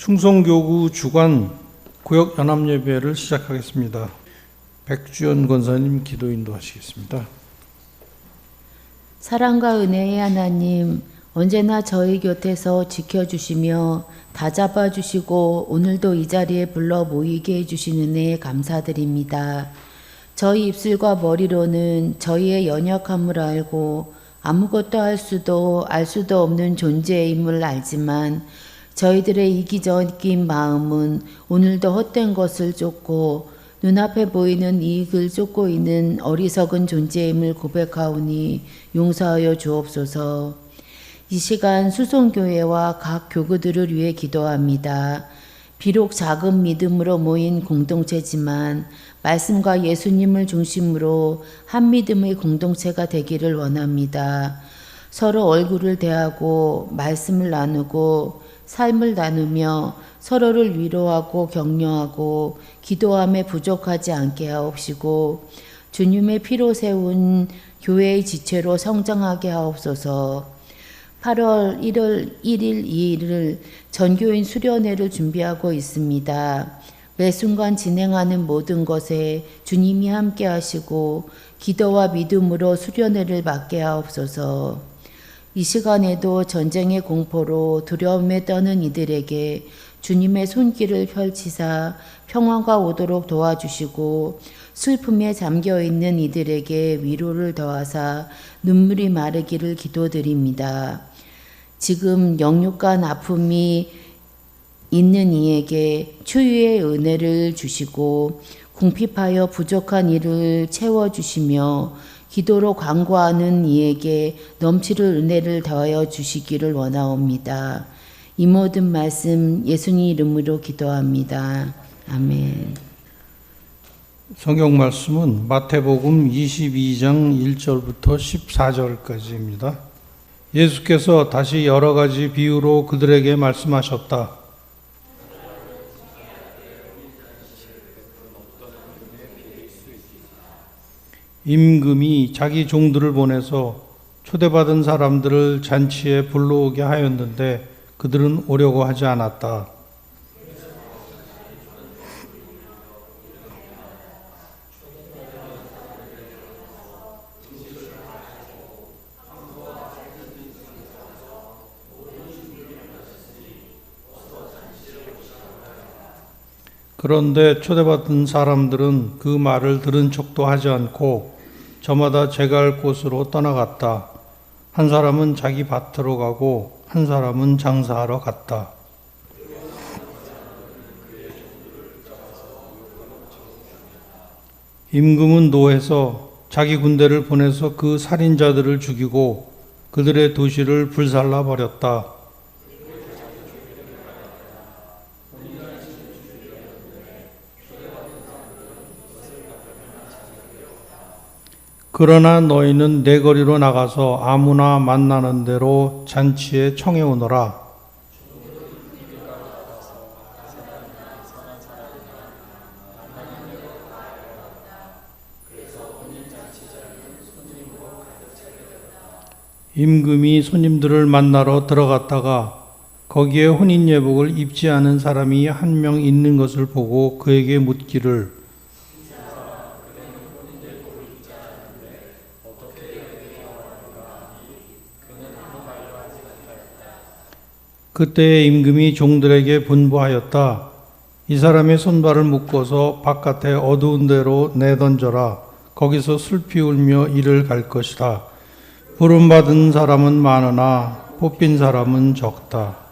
충성교구 주간 구역 연합예배를 시작하겠습니다. 백주연 권사님 기도 인도하시겠습니다. 사랑과 은혜의 하나님, 언제나 저희 곁에서 지켜주시며 다잡아 주시고 오늘도 이 자리에 불러 모이게 해주신 은혜에 감사드립니다. 저희 입술과 머리로는 저희의 연약함을 알고 아무것도 알 수도 없는 존재임을 알지만 저희들의 이기적인 마음은 오늘도 헛된 것을 쫓고 눈앞에 보이는 이익을 쫓고 있는 어리석은 존재임을 고백하오니 용서하여 주옵소서. 이 시간 수송교회와 각 교구들을 위해 기도합니다. 비록 작은 믿음으로 모인 공동체지만 말씀과 예수님을 중심으로 한 믿음의 공동체가 되기를 원합니다. 서로 얼굴을 대하고 말씀을 나누고 삶을 나누며 서로를 위로하고 격려하고 기도함에 부족하지 않게 하옵시고 주님의 피로 세운 교회의 지체로 성장하게 하옵소서. 8월 1일, 2일을 전교인 수련회를 준비하고 있습니다. 매 순간 진행하는 모든 것에 주님이 함께 하시고 기도와 믿음으로 수련회를 맡게 하옵소서. 이 시간에도 전쟁의 공포로 두려움에 떠는 이들에게 주님의 손길을 펼치사 평화가 오도록 도와주시고 슬픔에 잠겨있는 이들에게 위로를 더하사 눈물이 마르기를 기도드립니다. 지금 영육간 아픔이 있는 이에게 추위의 은혜를 주시고 궁핍하여 부족한 이를 채워주시며 기도로 간구하는 이에게 넘치는 은혜를 더하여 주시기를 원하옵니다. 이 모든 말씀 예수님 이름으로 기도합니다. 아멘. 성경 말씀은 마태복음 22장 1절부터 14절까지입니다. 예수께서 다시 여러 가지 비유로 그들에게 말씀하셨다. 임금이 자기 종들을 보내서 초대받은 사람들을 잔치에 불러오게 하였는데 그들은 오려고 하지 않았다. 그런데 초대받은 사람들은 그 말을 들은 척도 하지 않고 저마다 제가 할 곳으로 떠나갔다. 한 사람은 자기 밭으로 가고 한 사람은 장사하러 갔다. 임금은 노해서 자기 군대를 보내서 그 살인자들을 죽이고 그들의 도시를 불살라 버렸다. 그러나 너희는 내 거리로 나가서 아무나 만나는 대로 잔치에 청해 오너라. 임금이 손님들을 만나러 들어갔다가 거기에 혼인 예복을 입지 않은 사람이 한 명 있는 것을 보고 그에게 묻기를 그때 임금이 종들에게 분부하였다. 이 사람의 손발을 묶어서 바깥에 어두운 데로 내던져라. 거기서 슬피 울며 이를 갈 것이다. 부름받은 사람은 많으나 뽑힌 사람은 적다.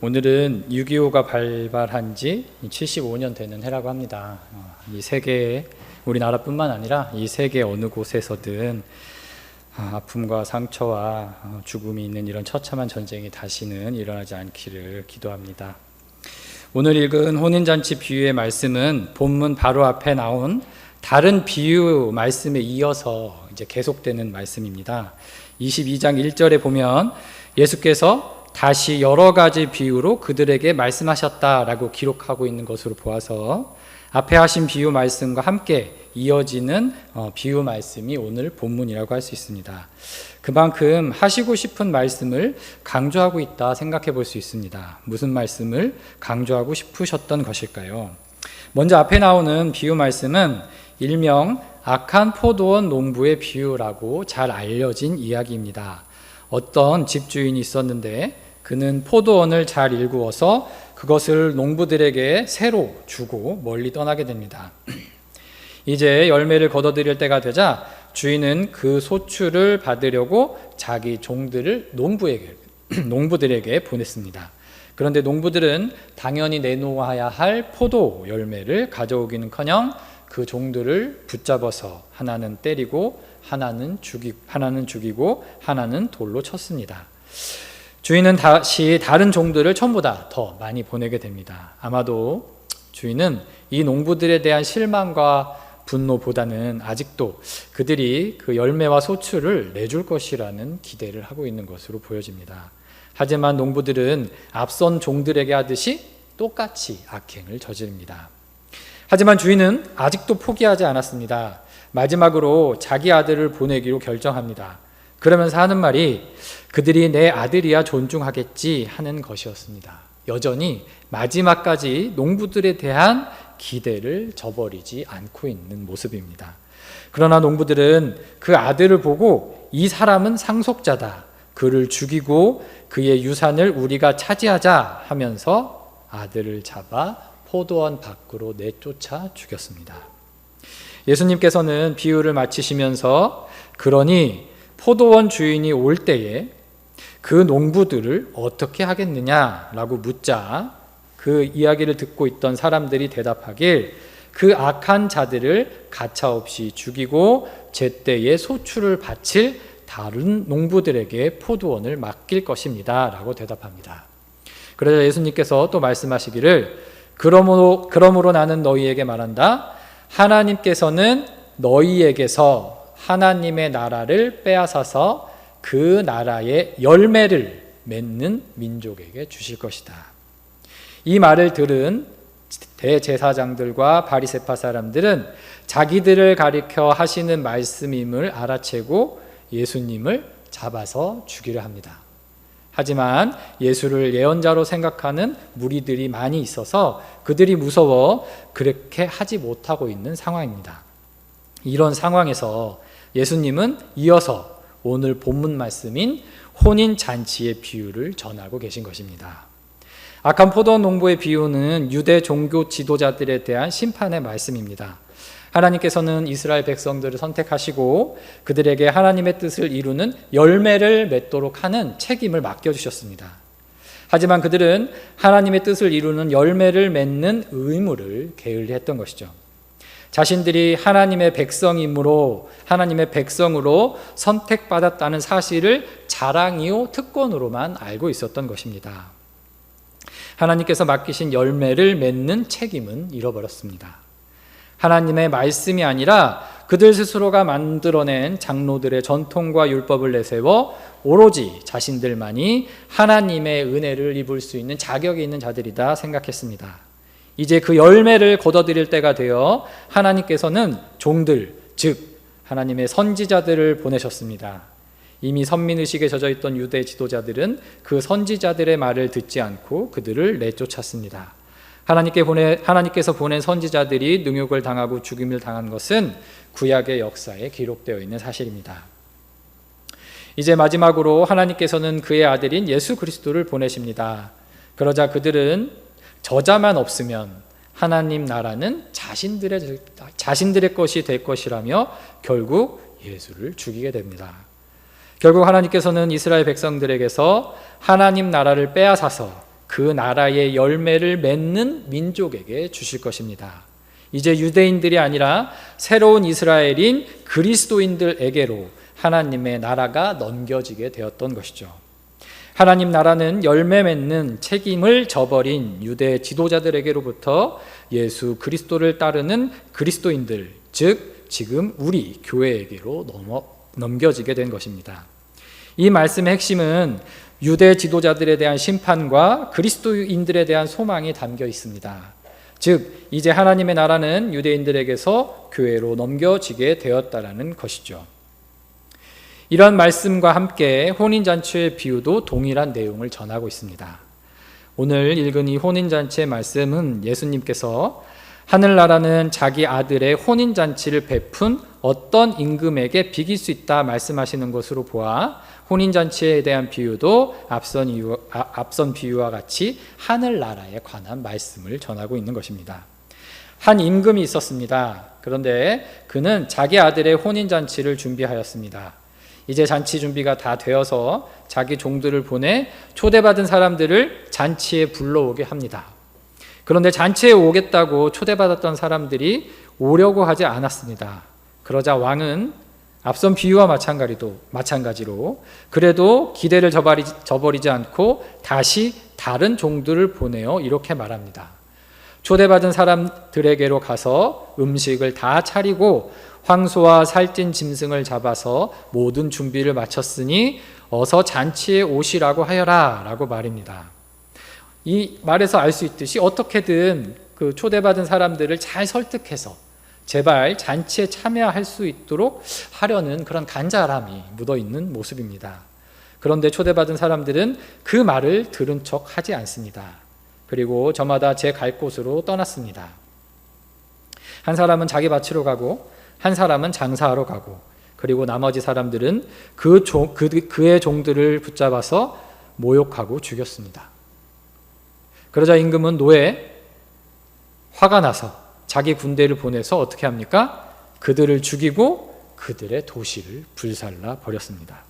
오늘은 6.25가 발발한 지 75년 되는 해라고 합니다. 이 세계에, 우리나라뿐만 아니라 이 세계 어느 곳에서든 아픔과 상처와 죽음이 있는 이런 처참한 전쟁이 다시는 일어나지 않기를 기도합니다. 오늘 읽은 혼인잔치 비유의 말씀은 본문 바로 앞에 나온 다른 비유 말씀에 이어서 이제 계속되는 말씀입니다. 22장 1절에 보면 예수께서 다시 여러 가지 비유로 그들에게 말씀하셨다라고 기록하고 있는 것으로 보아서 앞에 하신 비유 말씀과 함께 이어지는 비유 말씀이 오늘 본문이라고 할 수 있습니다. 그만큼 하시고 싶은 말씀을 강조하고 있다 생각해 볼 수 있습니다. 무슨 말씀을 강조하고 싶으셨던 것일까요? 먼저 앞에 나오는 비유 말씀은 일명 악한 포도원 농부의 비유라고 잘 알려진 이야기입니다. 어떤 집주인이 있었는데 그는 포도원을 잘 일구어서 그것을 농부들에게 새로 주고 멀리 떠나게 됩니다. 이제 열매를 거둬들일 때가 되자 주인은 그 소출을 받으려고 자기 종들을 농부들에게 보냈습니다. 그런데 농부들은 당연히 내놓아야 할 포도 열매를 가져오기는커녕 그 종들을 붙잡아서 하나는 때리고 하나는 죽이고 하나는 돌로 쳤습니다. 주인은 다시 다른 종들을 처음보다 더 많이 보내게 됩니다. 아마도 주인은 이 농부들에 대한 실망과 분노보다는 아직도 그들이 그 열매와 소출을 내줄 것이라는 기대를 하고 있는 것으로 보여집니다. 하지만 농부들은 앞선 종들에게 하듯이 똑같이 악행을 저지릅니다. 하지만 주인은 아직도 포기하지 않았습니다. 마지막으로 자기 아들을 보내기로 결정합니다. 그러면서 하는 말이 그들이 내 아들이야 존중하겠지 하는 것이었습니다. 여전히 마지막까지 농부들에 대한 기대를 저버리지 않고 있는 모습입니다. 그러나 농부들은 그 아들을 보고 이 사람은 상속자다. 그를 죽이고 그의 유산을 우리가 차지하자 하면서 아들을 잡아 포도원 밖으로 내쫓아 죽였습니다. 예수님께서는 비유를 마치시면서 그러니 포도원 주인이 올 때에 그 농부들을 어떻게 하겠느냐라고 묻자 그 이야기를 듣고 있던 사람들이 대답하길 그 악한 자들을 가차없이 죽이고 제때에 소출을 바칠 다른 농부들에게 포도원을 맡길 것입니다 라고 대답합니다. 그러자 예수님께서 또 말씀하시기를 그러므로 나는 너희에게 말한다. 하나님께서는 너희에게서 하나님의 나라를 빼앗아서 그 나라의 열매를 맺는 민족에게 주실 것이다. 이 말을 들은 대제사장들과 바리새파 사람들은 자기들을 가리켜 하시는 말씀임을 알아채고 예수님을 잡아서 죽이려 합니다. 하지만 예수를 예언자로 생각하는 무리들이 많이 있어서 그들이 무서워 그렇게 하지 못하고 있는 상황입니다. 이런 상황에서 예수님은 이어서 오늘 본문 말씀인 혼인잔치의 비유를 전하고 계신 것입니다. 악한 포도원 농부의 비유는 유대 종교 지도자들에 대한 심판의 말씀입니다. 하나님께서는 이스라엘 백성들을 선택하시고 그들에게 하나님의 뜻을 이루는 열매를 맺도록 하는 책임을 맡겨주셨습니다. 하지만 그들은 하나님의 뜻을 이루는 열매를 맺는 의무를 게을리했던 것이죠. 자신들이 하나님의 백성으로 선택받았다는 사실을 자랑이요 특권으로만 알고 있었던 것입니다. 하나님께서 맡기신 열매를 맺는 책임은 잃어버렸습니다. 하나님의 말씀이 아니라 그들 스스로가 만들어낸 장로들의 전통과 율법을 내세워 오로지 자신들만이 하나님의 은혜를 입을 수 있는 자격이 있는 자들이다 생각했습니다. 이제 그 열매를 거둬들일 때가 되어 하나님께서는 종들, 즉 하나님의 선지자들을 보내셨습니다. 이미 선민의식에 젖어있던 유대 지도자들은 그 선지자들의 말을 듣지 않고 그들을 내쫓았습니다. 하나님께서 보낸 선지자들이 능욕을 당하고 죽임을 당한 것은 구약의 역사에 기록되어 있는 사실입니다. 이제 마지막으로 하나님께서는 그의 아들인 예수 그리스도를 보내십니다. 그러자 그들은 저자만 없으면 하나님 나라는 자신들의 것이 될 것이라며 결국 예수를 죽이게 됩니다. 결국 하나님께서는 이스라엘 백성들에게서 하나님 나라를 빼앗아서 그 그 나라의 열매를 맺는 민족에게 주실 것입니다. 이제 유대인들이 아니라 새로운 이스라엘인 그리스도인들에게로 하나님의 나라가 넘겨지게 되었던 것이죠. 하나님 나라는 열매 맺는 책임을 저버린 유대 지도자들에게로부터 예수 그리스도를 따르는 그리스도인들, 즉 지금 우리 교회에게로 넘겨지게 된 것입니다. 이 말씀의 핵심은 유대 지도자들에 대한 심판과 그리스도인들에 대한 소망이 담겨 있습니다. 즉 이제 하나님의 나라는 유대인들에게서 교회로 넘겨지게 되었다라는 것이죠. 이런 말씀과 함께 혼인잔치의 비유도 동일한 내용을 전하고 있습니다. 오늘 읽은 이 혼인잔치의 말씀은 예수님께서 하늘나라는 자기 아들의 혼인잔치를 베푼 어떤 임금에게 비길 수 있다 말씀하시는 것으로 보아 혼인잔치에 대한 비유도 앞선 비유와 같이 하늘나라에 관한 말씀을 전하고 있는 것입니다. 한 임금이 있었습니다. 그런데 그는 자기 아들의 혼인잔치를 준비하였습니다. 이제 잔치 준비가 다 되어서 자기 종들을 보내 초대받은 사람들을 잔치에 불러오게 합니다. 그런데 잔치에 오겠다고 초대받았던 사람들이 오려고 하지 않았습니다. 그러자 왕은 앞선 비유와 마찬가지로 그래도 기대를 저버리지 않고 다시 다른 종들을 보내어 이렇게 말합니다. 초대받은 사람들에게로 가서 음식을 다 차리고 황소와 살찐 짐승을 잡아서 모든 준비를 마쳤으니 어서 잔치에 오시라고 하여라 라고 말입니다. 이 말에서 알 수 있듯이 어떻게든 그 초대받은 사람들을 잘 설득해서 제발 잔치에 참여할 수 있도록 하려는 그런 간절함이 묻어있는 모습입니다. 그런데 초대받은 사람들은 그 말을 들은 척 하지 않습니다. 그리고 저마다 제 갈 곳으로 떠났습니다. 한 사람은 자기 밭으로 가고 한 사람은 장사하러 가고 그리고 나머지 사람들은 그의 종들을 붙잡아서 모욕하고 죽였습니다. 그러자 임금은 노에 화가 나서 자기 군대를 보내서 어떻게 합니까? 그들을 죽이고 그들의 도시를 불살라 버렸습니다.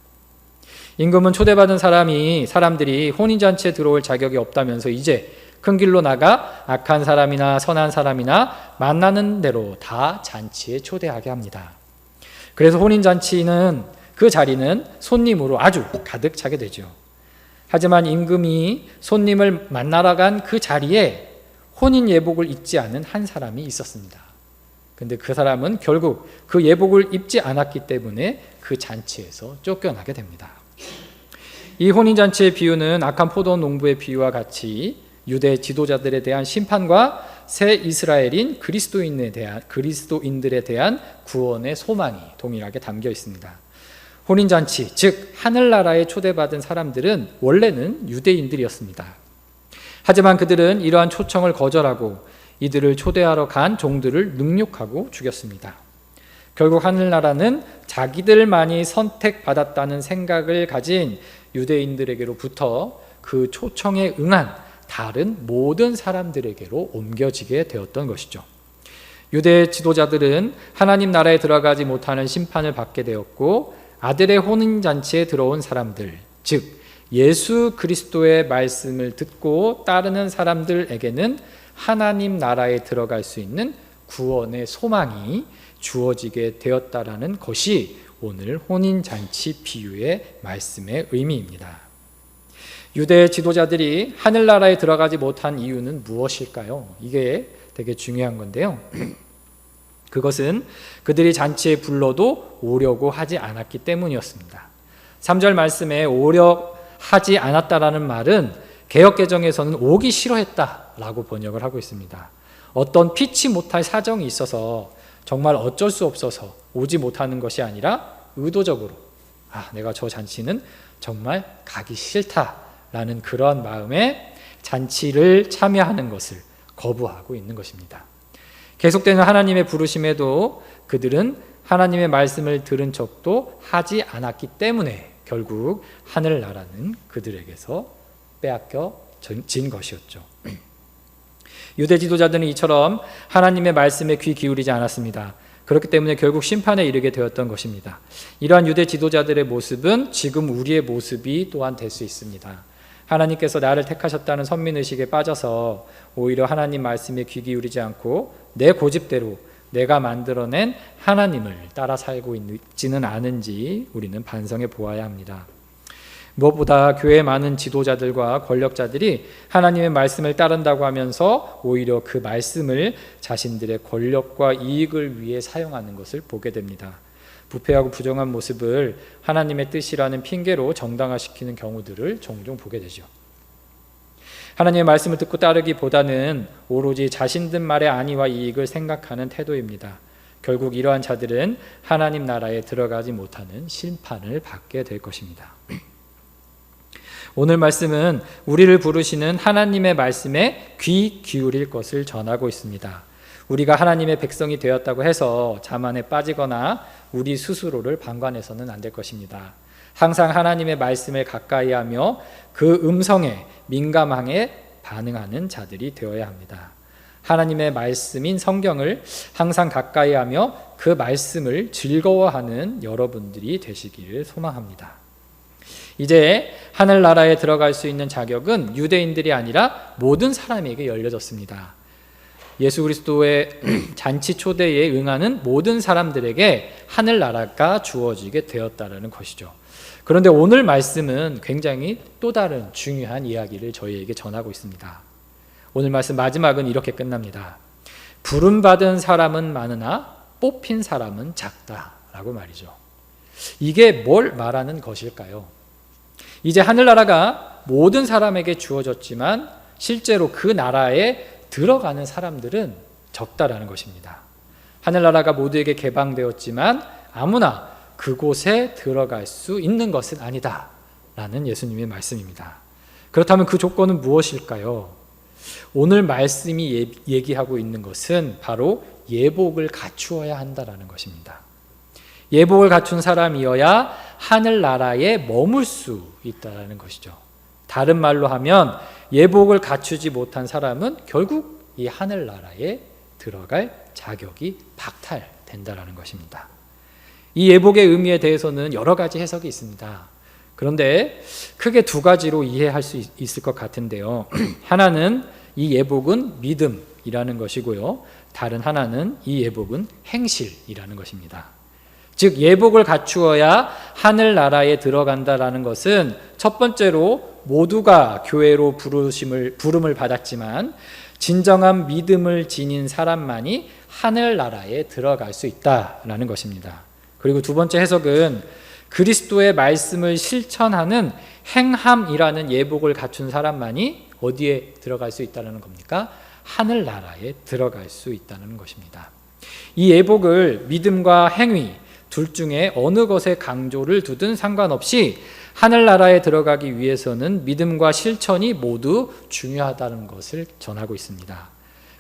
임금은 초대받은 사람들이 혼인잔치에 들어올 자격이 없다면서 이제 큰 길로 나가 악한 사람이나 선한 사람이나 만나는 대로 다 잔치에 초대하게 합니다. 그래서 혼인잔치는 그 자리는 손님으로 아주 가득 차게 되죠. 하지만 임금이 손님을 만나러 간 그 자리에 혼인 예복을 입지 않은 한 사람이 있었습니다. 근데 그 사람은 결국 그 예복을 입지 않았기 때문에 그 잔치에서 쫓겨나게 됩니다. 이 혼인잔치의 비유는 악한 포도 농부의 비유와 같이 유대 지도자들에 대한 심판과 새 이스라엘인 그리스도인들에 대한 구원의 소망이 동일하게 담겨 있습니다. 혼인잔치, 즉 하늘나라에 초대받은 사람들은 원래는 유대인들이었습니다. 하지만 그들은 이러한 초청을 거절하고 이들을 초대하러 간 종들을 능욕하고 죽였습니다. 결국 하늘나라는 자기들만이 선택받았다는 생각을 가진 유대인들에게로부터 그 초청에 응한 다른 모든 사람들에게로 옮겨지게 되었던 것이죠. 유대 지도자들은 하나님 나라에 들어가지 못하는 심판을 받게 되었고 아들의 혼인잔치에 들어온 사람들, 즉 예수 그리스도의 말씀을 듣고 따르는 사람들에게는 하나님 나라에 들어갈 수 있는 구원의 소망이 주어지게 되었다라는 것이 오늘 혼인잔치 비유의 말씀의 의미입니다. 유대 지도자들이 하늘나라에 들어가지 못한 이유는 무엇일까요? 이게 되게 중요한 건데요. 그것은 그들이 잔치에 불러도 오려고 하지 않았기 때문이었습니다. 3절 말씀에 오려 하지 않았다라는 말은 개역개정에서는 오기 싫어했다라고 번역을 하고 있습니다. 어떤 피치 못할 사정이 있어서 정말 어쩔 수 없어서 오지 못하는 것이 아니라 의도적으로 내가 저 잔치는 정말 가기 싫다라는 그런 마음에 잔치를 참여하는 것을 거부하고 있는 것입니다. 계속되는 하나님의 부르심에도 그들은 하나님의 말씀을 들은 척도 하지 않았기 때문에 결국 하늘나라는 그들에게서 빼앗겨진 것이었죠. 유대 지도자들은 이처럼 하나님의 말씀에 귀 기울이지 않았습니다. 그렇기 때문에 결국 심판에 이르게 되었던 것입니다. 이러한 유대 지도자들의 모습은 지금 우리의 모습이 또한 될 수 있습니다. 하나님께서 나를 택하셨다는 선민의식에 빠져서 오히려 하나님 말씀에 귀 기울이지 않고 내 고집대로 내가 만들어낸 하나님을 따라 살고 있지는 않은지 우리는 반성해 보아야 합니다. 무엇보다 교회 많은 지도자들과 권력자들이 하나님의 말씀을 따른다고 하면서 오히려 그 말씀을 자신들의 권력과 이익을 위해 사용하는 것을 보게 됩니다. 부패하고 부정한 모습을 하나님의 뜻이라는 핑계로 정당화시키는 경우들을 종종 보게 되죠. 하나님의 말씀을 듣고 따르기보다는 오로지 자신들 말의 안위와 이익을 생각하는 태도입니다. 결국 이러한 자들은 하나님 나라에 들어가지 못하는 심판을 받게 될 것입니다. 오늘 말씀은 우리를 부르시는 하나님의 말씀에 귀 기울일 것을 전하고 있습니다. 우리가 하나님의 백성이 되었다고 해서 자만에 빠지거나 우리 스스로를 방관해서는 안 될 것입니다. 항상 하나님의 말씀을 가까이 하며 그 음성에 민감하게 반응하는 자들이 되어야 합니다. 하나님의 말씀인 성경을 항상 가까이 하며 그 말씀을 즐거워하는 여러분들이 되시기를 소망합니다. 이제 하늘나라에 들어갈 수 있는 자격은 유대인들이 아니라 모든 사람에게 열려졌습니다. 예수 그리스도의 잔치 초대에 응하는 모든 사람들에게 하늘나라가 주어지게 되었다는 것이죠. 그런데 오늘 말씀은 굉장히 또 다른 중요한 이야기를 저희에게 전하고 있습니다. 오늘 말씀 마지막은 이렇게 끝납니다. 부름받은 사람은 많으나 뽑힌 사람은 작다라고 말이죠. 이게 뭘 말하는 것일까요? 이제 하늘나라가 모든 사람에게 주어졌지만 실제로 그 나라에 들어가는 사람들은 적다라는 것입니다. 하늘나라가 모두에게 개방되었지만 아무나 그곳에 들어갈 수 있는 것은 아니다 라는 예수님의 말씀입니다. 그렇다면 그 조건은 무엇일까요? 오늘 말씀이 얘기하고 있는 것은 바로 예복을 갖추어야 한다라는 것입니다. 예복을 갖춘 사람이어야 하늘나라에 머물 수 있다는 것이죠. 다른 말로 하면 예복을 갖추지 못한 사람은 결국 이 하늘나라에 들어갈 자격이 박탈된다는 것입니다. 이 예복의 의미에 대해서는 여러 가지 해석이 있습니다. 그런데 크게 두 가지로 이해할 수 있을 것 같은데요. 하나는 이 예복은 믿음이라는 것이고요. 다른 하나는 이 예복은 행실이라는 것입니다. 즉 예복을 갖추어야 하늘나라에 들어간다라는 것은 첫 번째로 모두가 교회로 부름을 받았지만 진정한 믿음을 지닌 사람만이 하늘나라에 들어갈 수 있다라는 것입니다. 그리고 두 번째 해석은 그리스도의 말씀을 실천하는 행함이라는 예복을 갖춘 사람만이 어디에 들어갈 수 있다는 겁니까? 하늘나라에 들어갈 수 있다는 것입니다. 이 예복을 믿음과 행위 둘 중에 어느 것에 강조를 두든 상관없이 하늘나라에 들어가기 위해서는 믿음과 실천이 모두 중요하다는 것을 전하고 있습니다.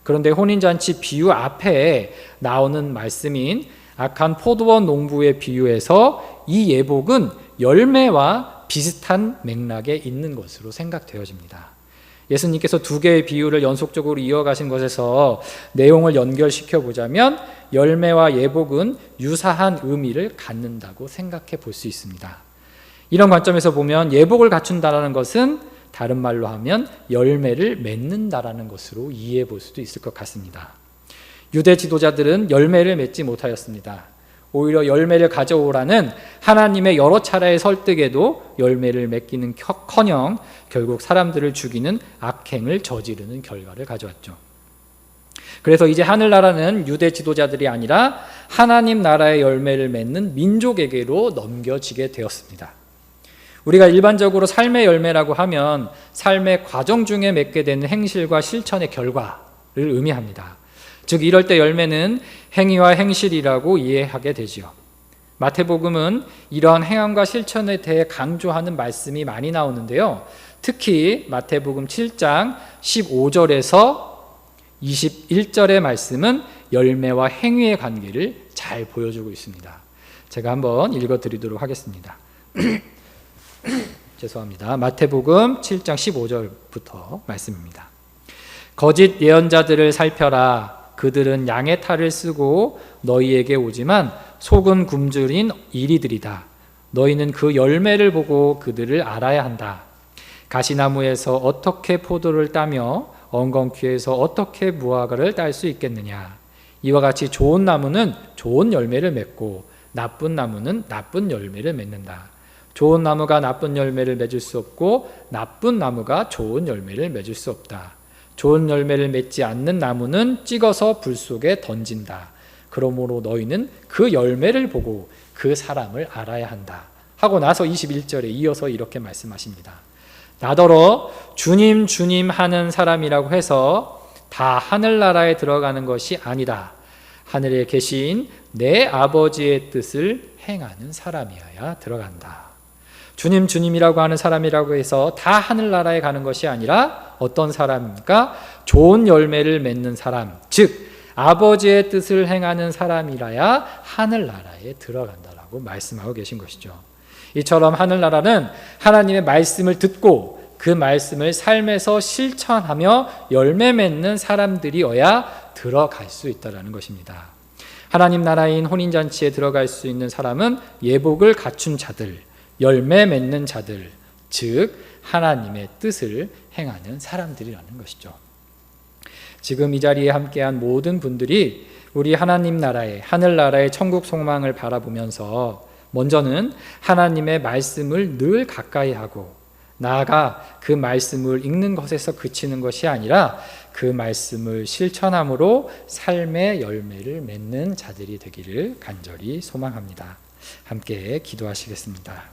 그런데 혼인잔치 비유 앞에 나오는 말씀인 악한 포도원 농부의 비유에서 이 예복은 열매와 비슷한 맥락에 있는 것으로 생각되어집니다. 예수님께서 두 개의 비유를 연속적으로 이어가신 것에서 내용을 연결시켜 보자면 열매와 예복은 유사한 의미를 갖는다고 생각해 볼 수 있습니다. 이런 관점에서 보면 예복을 갖춘다라는 것은 다른 말로 하면 열매를 맺는다라는 것으로 이해해 볼 수도 있을 것 같습니다. 유대 지도자들은 열매를 맺지 못하였습니다. 오히려 열매를 가져오라는 하나님의 여러 차례의 설득에도 열매를 맺기는커녕 결국 사람들을 죽이는 악행을 저지르는 결과를 가져왔죠. 그래서 이제 하늘나라는 유대 지도자들이 아니라 하나님 나라의 열매를 맺는 민족에게로 넘겨지게 되었습니다. 우리가 일반적으로 삶의 열매라고 하면 삶의 과정 중에 맺게 되는 행실과 실천의 결과를 의미합니다. 즉 이럴 때 열매는 행위와 행실이라고 이해하게 되지요. 마태복음은 이러한 행함과 실천에 대해 강조하는 말씀이 많이 나오는데요. 특히 마태복음 7장 15절에서 21절의 말씀은 열매와 행위의 관계를 잘 보여주고 있습니다. 제가 한번 읽어드리도록 하겠습니다. 죄송합니다. 마태복음 7장 15절부터 말씀입니다. 거짓 예언자들을 살펴라. 그들은 양의 탈을 쓰고 너희에게 오지만 속은 굶주린 이리들이다. 너희는 그 열매를 보고 그들을 알아야 한다. 가시나무에서 어떻게 포도를 따며 엉겅퀴에서 어떻게 무화과를 딸 수 있겠느냐. 이와 같이 좋은 나무는 좋은 열매를 맺고 나쁜 나무는 나쁜 열매를 맺는다. 좋은 나무가 나쁜 열매를 맺을 수 없고 나쁜 나무가 좋은 열매를 맺을 수 없다. 좋은 열매를 맺지 않는 나무는 찍어서 불 속에 던진다. 그러므로 너희는 그 열매를 보고 그 사람을 알아야 한다. 하고 나서 21절에 이어서 이렇게 말씀하십니다. 나더러 주님 주님 하는 사람이라고 해서 다 하늘나라에 들어가는 것이 아니다. 하늘에 계신 내 아버지의 뜻을 행하는 사람이어야 들어간다. 주님 주님이라고 하는 사람이라고 해서 다 하늘나라에 가는 것이 아니라 어떤 사람입니까? 좋은 열매를 맺는 사람, 즉 아버지의 뜻을 행하는 사람이라야 하늘나라에 들어간다라고 말씀하고 계신 것이죠. 이처럼 하늘나라는 하나님의 말씀을 듣고 그 말씀을 삶에서 실천하며 열매 맺는 사람들이어야 들어갈 수 있다는 것입니다. 하나님 나라인 혼인잔치에 들어갈 수 있는 사람은 예복을 갖춘 자들, 열매 맺는 자들, 즉 하나님의 뜻을 행하는 사람들이라는 것이죠. 지금 이 자리에 함께한 모든 분들이 우리 하나님 나라의 하늘나라의 천국 소망을 바라보면서 먼저는 하나님의 말씀을 늘 가까이 하고 나아가 그 말씀을 읽는 것에서 그치는 것이 아니라 그 말씀을 실천함으로 삶의 열매를 맺는 자들이 되기를 간절히 소망합니다. 함께 기도하시겠습니다.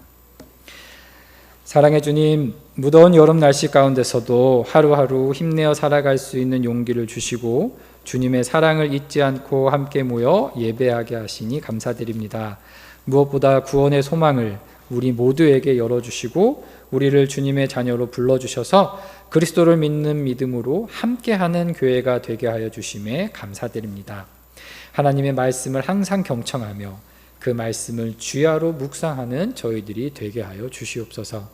사랑해 주님, 무더운 여름 날씨 가운데서도 하루하루 힘내어 살아갈 수 있는 용기를 주시고 주님의 사랑을 잊지 않고 함께 모여 예배하게 하시니 감사드립니다. 무엇보다 구원의 소망을 우리 모두에게 열어주시고 우리를 주님의 자녀로 불러주셔서 그리스도를 믿는 믿음으로 함께하는 교회가 되게 하여 주심에 감사드립니다. 하나님의 말씀을 항상 경청하며 그 말씀을 주야로 묵상하는 저희들이 되게 하여 주시옵소서.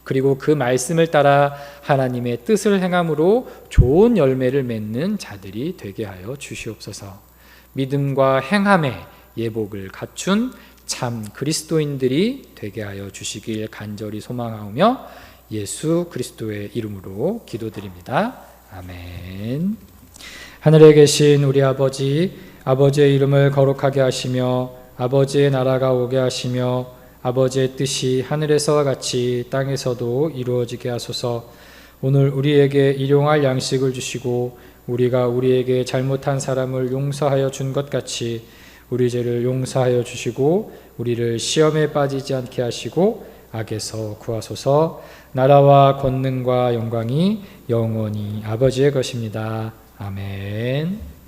그리고 그 말씀을 따라 하나님의 뜻을 행함으로 좋은 열매를 맺는 자들이 되게 하여 주시옵소서. 믿음과 행함의 예복을 갖춘 참 그리스도인들이 되게 하여 주시길 간절히 소망하오며 예수 그리스도의 이름으로 기도드립니다. 아멘. 하늘에 계신 우리 아버지, 아버지의 이름을 거룩하게 하시며 아버지의 나라가 오게 하시며 아버지의 뜻이 하늘에서와 같이 땅에서도 이루어지게 하소서. 오늘 우리에게 일용할 양식을 주시고 우리가 우리에게 잘못한 사람을 용서하여 준 것 같이 우리 죄를 용서하여 주시고 우리를 시험에 빠지지 않게 하시고 악에서 구하소서. 나라와 권능과 영광이 영원히 아버지의 것입니다. 아멘.